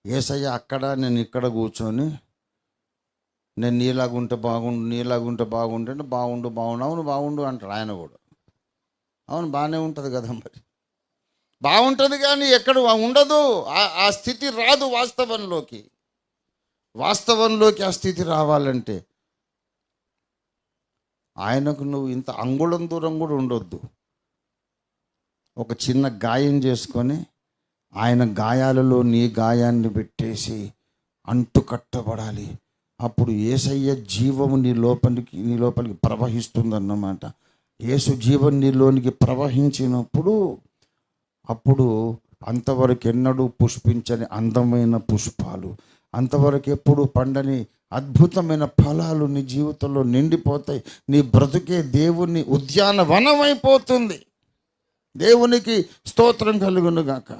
యేసయ్య అక్కడ, నేను ఇక్కడ కూర్చొని నేను నీలాగుంటే బాగుండు, నీలాగుంటే బాగుంటే బాగుండు అవును బాగుండు అంటాడు ఆయన కూడా. అవును బాగానే ఉంటుంది కదా, మరి బాగుంటుంది కానీ ఎక్కడ ఉండదు. ఆ స్థితి రాదు వాస్తవంలోకి. ఆ స్థితి రావాలంటే ఆయనకు నువ్వు ఇంత అంగుళం దూరం కూడా ఉండొద్దు. ఒక చిన్న గాయం చేసుకొని ఆయన గాయాలలో నీ గాయాన్ని పెట్టేసి అంటు కట్టబడాలి. అప్పుడు యేసయ్య జీవము నీ లోపలికి ప్రవహిస్తుందన్నమాట. యేసు జీవం నీలోనికి ప్రవహించినప్పుడు అప్పుడు అంతవరకు ఎన్నడూ పుష్పించని అందమైన పుష్పాలు, అంతవరకు ఎప్పుడు పండని అద్భుతమైన ఫలాలు నీ జీవితంలో నిండిపోతాయి. నీ బ్రతుకే దేవుని ఉద్యానవనం అయిపోతుంది. దేవునికి స్తోత్రం కలుగును గాక.